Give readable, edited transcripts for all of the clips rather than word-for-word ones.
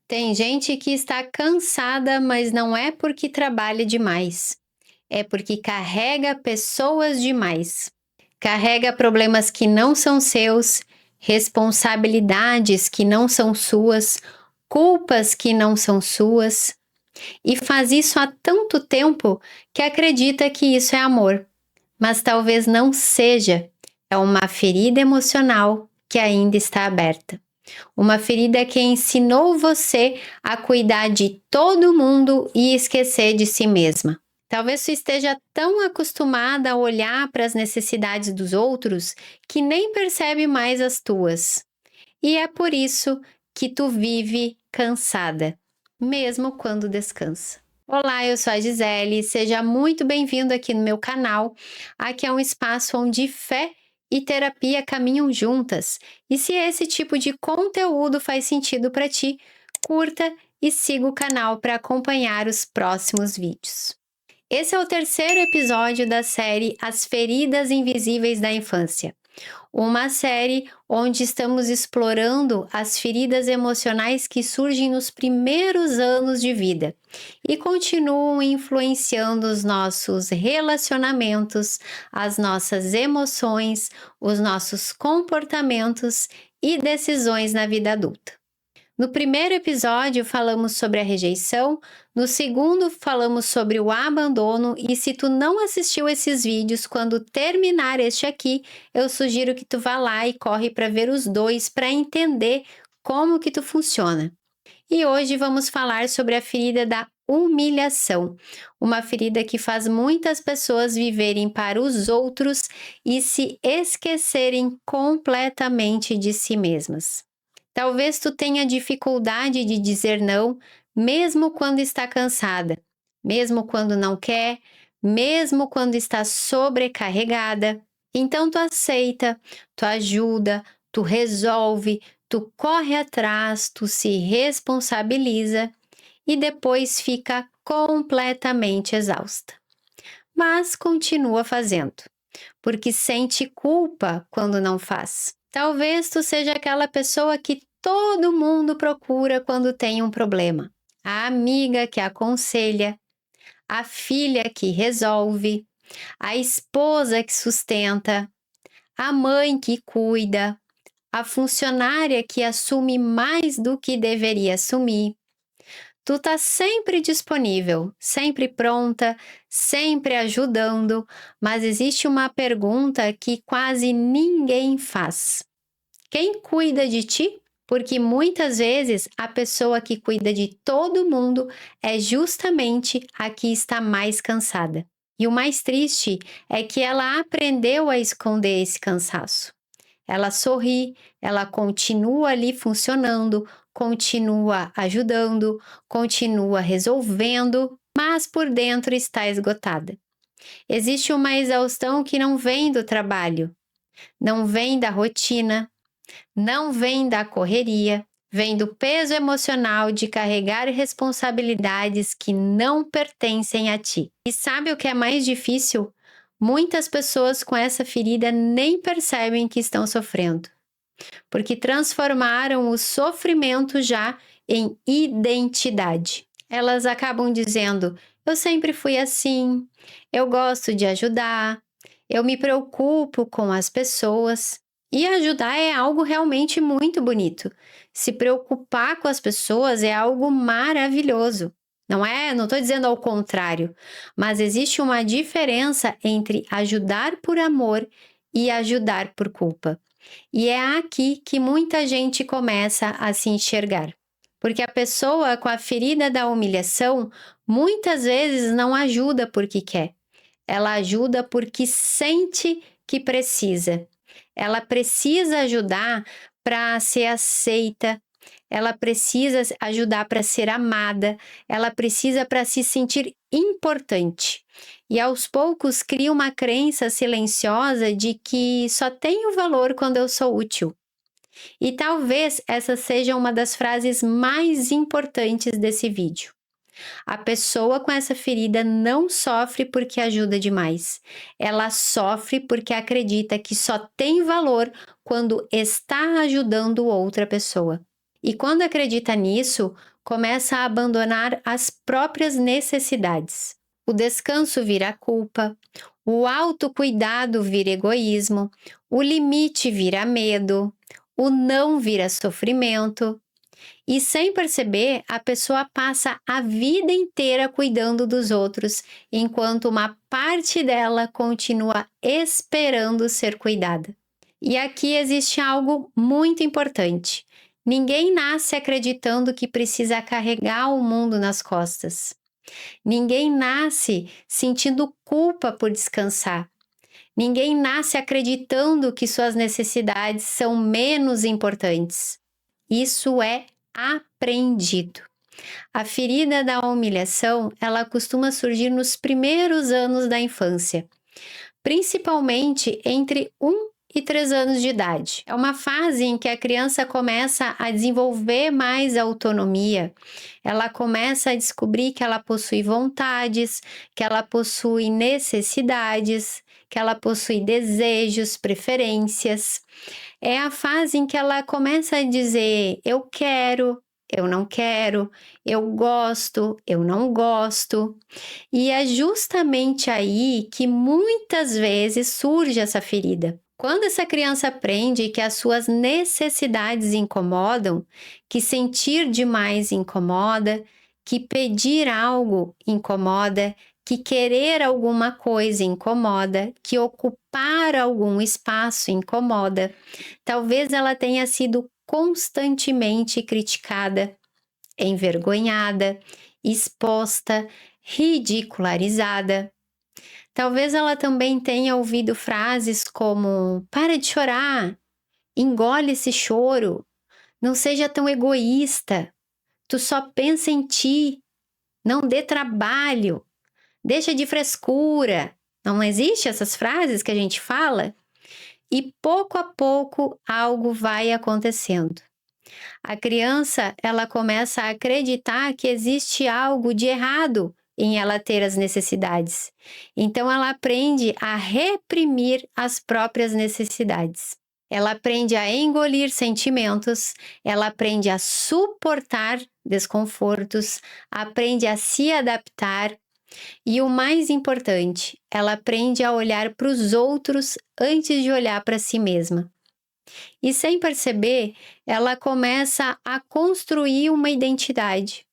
Tem gente que está cansada, mas não é porque trabalha demais, é porque carrega pessoas demais. Carrega problemas que não são seus, responsabilidades que não são suas, culpas que não são suas, e faz isso há tanto tempo que acredita que isso é amor, mas talvez não seja. É uma ferida emocional que ainda está aberta. Uma ferida que ensinou você a cuidar de todo mundo e esquecer de si mesma. Talvez você esteja tão acostumada a olhar para as necessidades dos outros que nem percebe mais as tuas. E é por isso que tu vive cansada, mesmo quando descansa. Olá, eu sou a Gisele, seja muito bem-vindo aqui no meu canal. Aqui é um espaço onde fé e terapia caminham juntas. E se esse tipo de conteúdo faz sentido para ti, curta e siga o canal para acompanhar os próximos vídeos. Esse é o terceiro episódio da série As Feridas Invisíveis da Infância. Uma série onde estamos explorando as feridas emocionais que surgem nos primeiros anos de vida e continuam influenciando os nossos relacionamentos, as nossas emoções, os nossos comportamentos e decisões na vida adulta. No primeiro episódio falamos sobre a rejeição, no segundo falamos sobre o abandono e se tu não assistiu esses vídeos, quando terminar este aqui, eu sugiro que tu vá lá e corre para ver os dois para entender como que tu funciona. E hoje vamos falar sobre a ferida da humilhação, uma ferida que faz muitas pessoas viverem para os outros e se esquecerem completamente de si mesmas. Talvez tu tenha dificuldade de dizer não, mesmo quando está cansada, mesmo quando não quer, mesmo quando está sobrecarregada. Então tu aceita, tu ajuda, tu resolve, tu corre atrás, tu se responsabiliza e depois fica completamente exausta. Mas continua fazendo, porque sente culpa quando não faz. Talvez tu seja aquela pessoa que todo mundo procura quando tem um problema. A amiga que aconselha, a filha que resolve, a esposa que sustenta, a mãe que cuida, a funcionária que assume mais do que deveria assumir. Tu tá sempre disponível, sempre pronta, sempre ajudando, mas existe uma pergunta que quase ninguém faz. Quem cuida de ti? Porque muitas vezes a pessoa que cuida de todo mundo é justamente a que está mais cansada. E o mais triste é que ela aprendeu a esconder esse cansaço. Ela sorri, ela continua ali funcionando, continua ajudando, continua resolvendo, mas por dentro está esgotada. Existe uma exaustão que não vem do trabalho, não vem da rotina, não vem da correria, vem do peso emocional de carregar responsabilidades que não pertencem a ti. E sabe o que é mais difícil? Muitas pessoas com essa ferida nem percebem que estão sofrendo, porque transformaram o sofrimento já em identidade. Elas acabam dizendo: eu sempre fui assim, eu gosto de ajudar, eu me preocupo com as pessoas. E ajudar é algo realmente muito bonito. Se preocupar com as pessoas é algo maravilhoso. Não é? Não estou dizendo ao contrário, mas existe uma diferença entre ajudar por amor e ajudar por culpa. E é aqui que muita gente começa a se enxergar. Porque a pessoa com a ferida da humilhação muitas vezes não ajuda porque quer. Ela ajuda porque sente que precisa. Ela precisa ajudar para ser aceita, ela precisa ajudar para ser amada, ela precisa para se sentir importante. E aos poucos cria uma crença silenciosa de que só tenho valor quando eu sou útil. E talvez essa seja uma das frases mais importantes desse vídeo. A pessoa com essa ferida não sofre porque ajuda demais. Ela sofre porque acredita que só tem valor quando está ajudando outra pessoa. E quando acredita nisso, começa a abandonar as próprias necessidades. O descanso vira culpa, o autocuidado vira egoísmo, o limite vira medo, o não vira sofrimento. E sem perceber, a pessoa passa a vida inteira cuidando dos outros, enquanto uma parte dela continua esperando ser cuidada. E aqui existe algo muito importante. Ninguém nasce acreditando que precisa carregar o mundo nas costas. Ninguém nasce sentindo culpa por descansar. Ninguém nasce acreditando que suas necessidades são menos importantes. Isso é aprendido. A ferida da humilhação, ela costuma surgir nos primeiros anos da infância, principalmente entre 1 e 3 anos de idade. É uma fase em que a criança começa a desenvolver mais autonomia, ela começa a descobrir que ela possui vontades, que ela possui necessidades, que ela possui desejos, preferências. É a fase em que ela começa a dizer: eu quero, eu não quero, eu gosto, eu não gosto. E é justamente aí que muitas vezes surge essa ferida. Quando essa criança aprende que as suas necessidades incomodam, que sentir demais incomoda, que pedir algo incomoda, que querer alguma coisa incomoda, que ocupar algum espaço incomoda, talvez ela tenha sido constantemente criticada, envergonhada, exposta, ridicularizada. Talvez ela também tenha ouvido frases como: para de chorar, engole esse choro, não seja tão egoísta, tu só pensa em ti, não dê trabalho, deixa de frescura. Não existe essas frases que a gente fala? E pouco a pouco algo vai acontecendo. A criança, ela começa a acreditar que existe algo de errado em ela ter as necessidades. Então ela aprende a reprimir as próprias necessidades. Ela aprende a engolir sentimentos, ela aprende a suportar desconfortos, aprende a se adaptar e o mais importante, ela aprende a olhar para os outros antes de olhar para si mesma. E sem perceber, ela começa a construir uma identidade.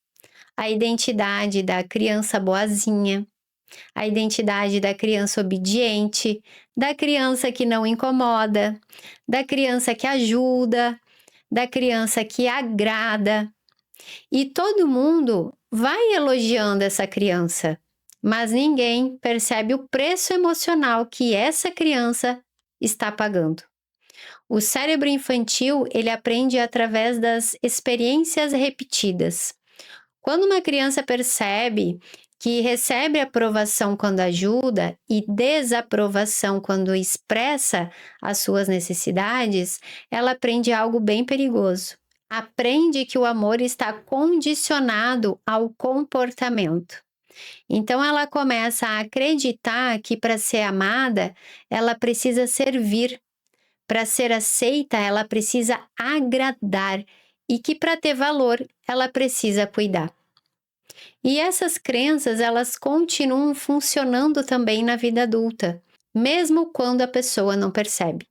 A identidade da criança boazinha, a identidade da criança obediente, da criança que não incomoda, da criança que ajuda, da criança que agrada. E todo mundo vai elogiando essa criança, mas ninguém percebe o preço emocional que essa criança está pagando. O cérebro infantil, ele aprende através das experiências repetidas. Quando uma criança percebe que recebe aprovação quando ajuda e desaprovação quando expressa as suas necessidades, ela aprende algo bem perigoso. Aprende que o amor está condicionado ao comportamento. Então ela começa a acreditar que para ser amada, ela precisa servir. Para ser aceita, ela precisa agradar e que para ter valor, ela precisa cuidar. E essas crenças, elas continuam funcionando também na vida adulta, mesmo quando a pessoa não percebe.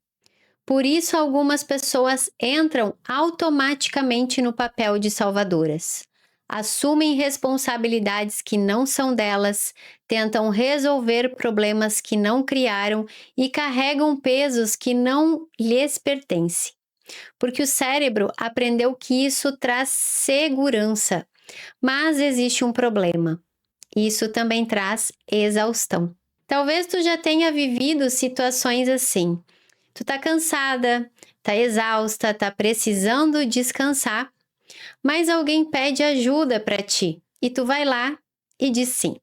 Por isso, algumas pessoas entram automaticamente no papel de salvadoras. Assumem responsabilidades que não são delas, tentam resolver problemas que não criaram e carregam pesos que não lhes pertencem. Porque o cérebro aprendeu que isso traz segurança, mas existe um problema. Isso também traz exaustão. Talvez tu já tenha vivido situações assim. Tu tá cansada, tá exausta, tá precisando descansar, mas alguém pede ajuda para ti e tu vai lá e diz sim,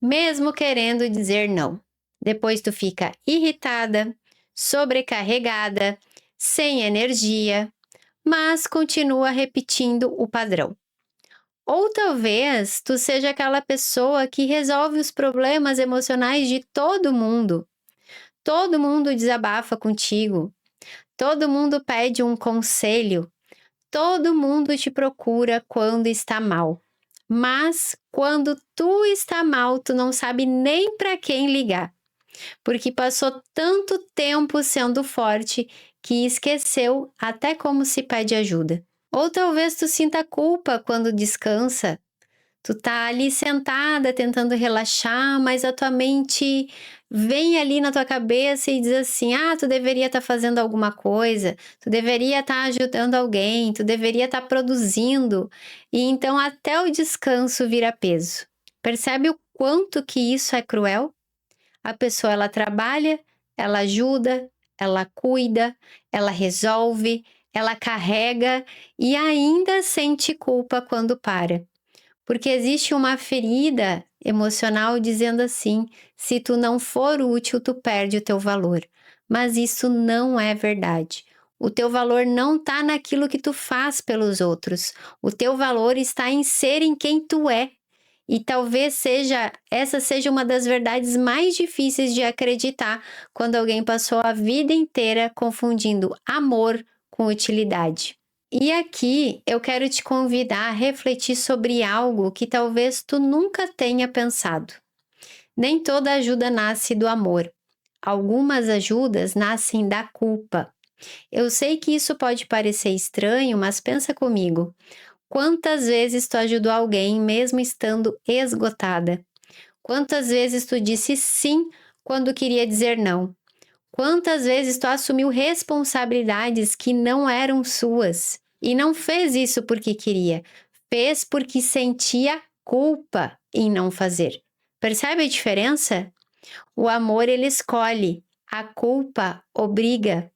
mesmo querendo dizer não. Depois tu fica irritada, sobrecarregada, sem energia, mas continua repetindo o padrão. Ou talvez tu seja aquela pessoa que resolve os problemas emocionais de todo mundo. Todo mundo desabafa contigo. Todo mundo pede um conselho. Todo mundo te procura quando está mal, mas quando tu está mal, tu não sabe nem para quem ligar, porque passou tanto tempo sendo forte que esqueceu até como se pede ajuda. Ou talvez tu sinta culpa quando descansa. Tu tá ali sentada tentando relaxar, mas a tua mente vem ali na tua cabeça e diz assim: "Ah, tu deveria estar fazendo alguma coisa, tu deveria estar ajudando alguém, tu deveria estar produzindo". E então até o descanso vira peso. Percebe o quanto que isso é cruel? A pessoa ela trabalha, ela ajuda, ela cuida, ela resolve, ela carrega e ainda sente culpa quando para. Porque existe uma ferida emocional dizendo assim: se tu não for útil, tu perde o teu valor. Mas isso não é verdade. O teu valor não está naquilo que tu faz pelos outros. O teu valor está em ser em quem tu é. E talvez essa seja uma das verdades mais difíceis de acreditar quando alguém passou a vida inteira confundindo amor com utilidade. E aqui eu quero te convidar a refletir sobre algo que talvez tu nunca tenha pensado. Nem toda ajuda nasce do amor. Algumas ajudas nascem da culpa. Eu sei que isso pode parecer estranho, mas pensa comigo. Quantas vezes tu ajudou alguém mesmo estando esgotada? Quantas vezes tu disse sim quando queria dizer não? Quantas vezes tu assumiu responsabilidades que não eram suas? E não fez isso porque queria, fez porque sentia culpa em não fazer. Percebe a diferença? O amor ele escolhe, a culpa obriga.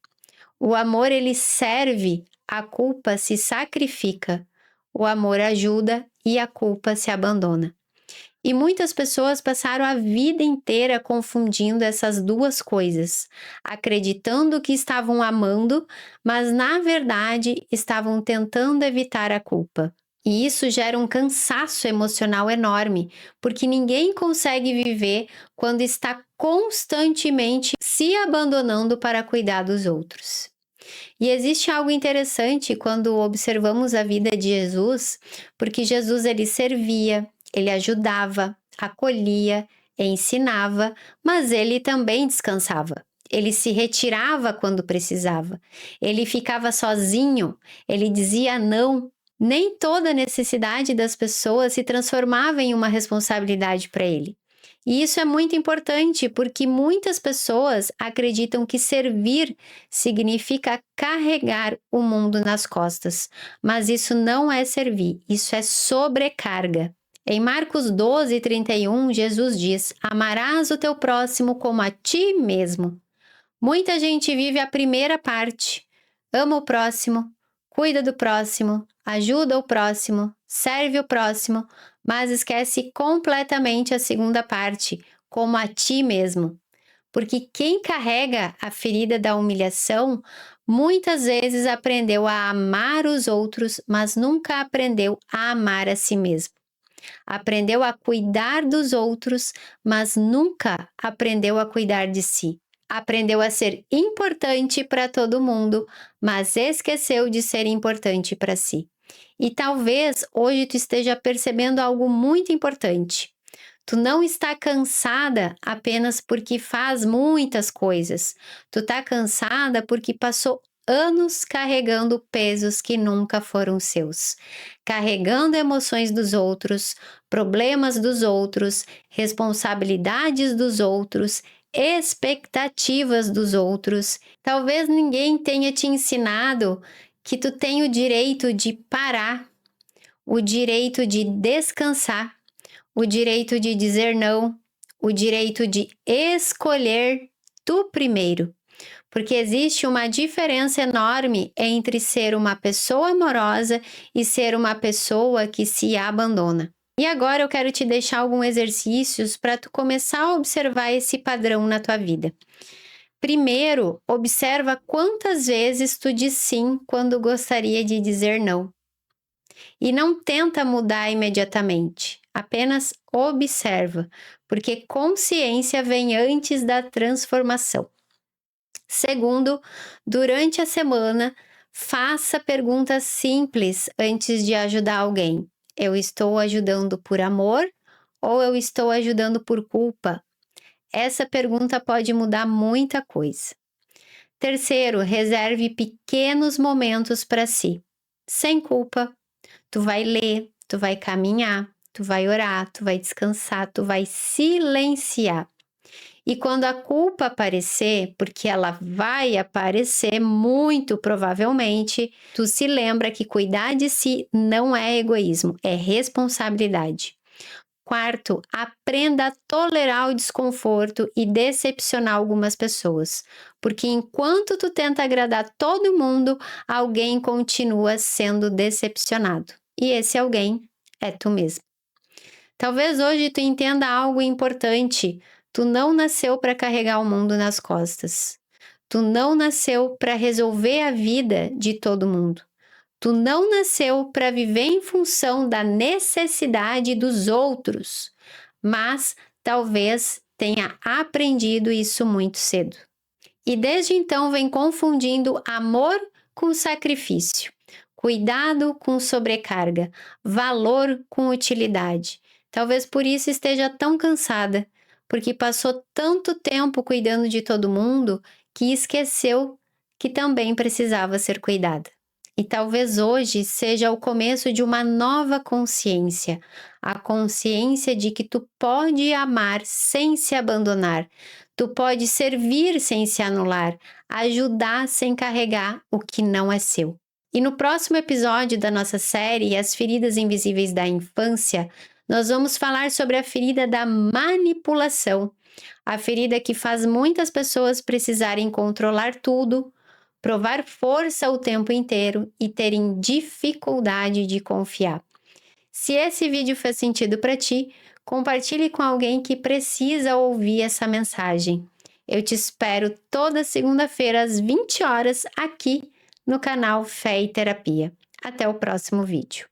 O amor ele serve, a culpa se sacrifica. O amor ajuda e a culpa se abandona. E muitas pessoas passaram a vida inteira confundindo essas duas coisas, acreditando que estavam amando, mas na verdade estavam tentando evitar a culpa. E isso gera um cansaço emocional enorme, porque ninguém consegue viver quando está constantemente se abandonando para cuidar dos outros. E existe algo interessante quando observamos a vida de Jesus, porque Jesus ele servia, ele ajudava, acolhia, ensinava, mas ele também descansava. Ele se retirava quando precisava. Ele ficava sozinho, ele dizia não. Nem toda necessidade das pessoas se transformava em uma responsabilidade para ele. E isso é muito importante porque muitas pessoas acreditam que servir significa carregar o mundo nas costas, mas isso não é servir, isso é sobrecarga. Em Marcos 12:31, Jesus diz: "Amarás o teu próximo como a ti mesmo". Muita gente vive a primeira parte, ama o próximo, cuida do próximo, ajuda o próximo, serve o próximo, mas esquece completamente a segunda parte, como a ti mesmo. Porque quem carrega a ferida da humilhação muitas vezes aprendeu a amar os outros, mas nunca aprendeu a amar a si mesmo. Aprendeu a cuidar dos outros, mas nunca aprendeu a cuidar de si. Aprendeu a ser importante para todo mundo, mas esqueceu de ser importante para si. E talvez hoje tu esteja percebendo algo muito importante. Tu não está cansada apenas porque faz muitas coisas. Tu está cansada porque passou anos carregando pesos que nunca foram seus, carregando emoções dos outros, problemas dos outros, responsabilidades dos outros, expectativas dos outros. Talvez ninguém tenha te ensinado que tu tem o direito de parar, o direito de descansar, o direito de dizer não, o direito de escolher tu primeiro. Porque existe uma diferença enorme entre ser uma pessoa amorosa e ser uma pessoa que se abandona. E agora eu quero te deixar alguns exercícios para tu começar a observar esse padrão na tua vida. Primeiro, observa quantas vezes tu diz sim quando gostaria de dizer não. E não tenta mudar imediatamente, apenas observa, porque consciência vem antes da transformação. Segundo, durante a semana, Faça perguntas simples antes de ajudar alguém. Eu estou ajudando por amor ou eu estou ajudando por culpa? Essa pergunta pode mudar muita coisa. Terceiro, reserve pequenos momentos para si, sem culpa. Tu vai ler, tu vai caminhar, tu vai orar, tu vai descansar, tu vai silenciar. E quando a culpa aparecer, porque ela vai aparecer muito provavelmente, tu se lembra que cuidar de si não é egoísmo, é responsabilidade. Quarto, aprenda a tolerar o desconforto e decepcionar algumas pessoas, porque enquanto tu tenta agradar todo mundo, alguém continua sendo decepcionado. E esse alguém é tu mesmo. Talvez hoje tu entenda algo importante. Tu não nasceu para carregar o mundo nas costas. Tu não nasceu para resolver a vida de todo mundo. Tu não nasceu para viver em função da necessidade dos outros, mas talvez tenha aprendido isso muito cedo. E desde então vem confundindo amor com sacrifício, cuidado com sobrecarga, valor com utilidade. Talvez por isso esteja tão cansada, porque passou tanto tempo cuidando de todo mundo que esqueceu que também precisava ser cuidada. E talvez hoje seja o começo de uma nova consciência, a consciência de que tu pode amar sem se abandonar, tu pode servir sem se anular, ajudar sem carregar o que não é seu. E no próximo episódio da nossa série As Feridas Invisíveis da Infância, nós vamos falar sobre a ferida da manipulação, a ferida que faz muitas pessoas precisarem controlar tudo, provar força o tempo inteiro e terem dificuldade de confiar. Se esse vídeo fez sentido para ti, compartilhe com alguém que precisa ouvir essa mensagem. Eu te espero toda segunda-feira às 20 horas aqui no canal Fé e Terapia. Até o próximo vídeo.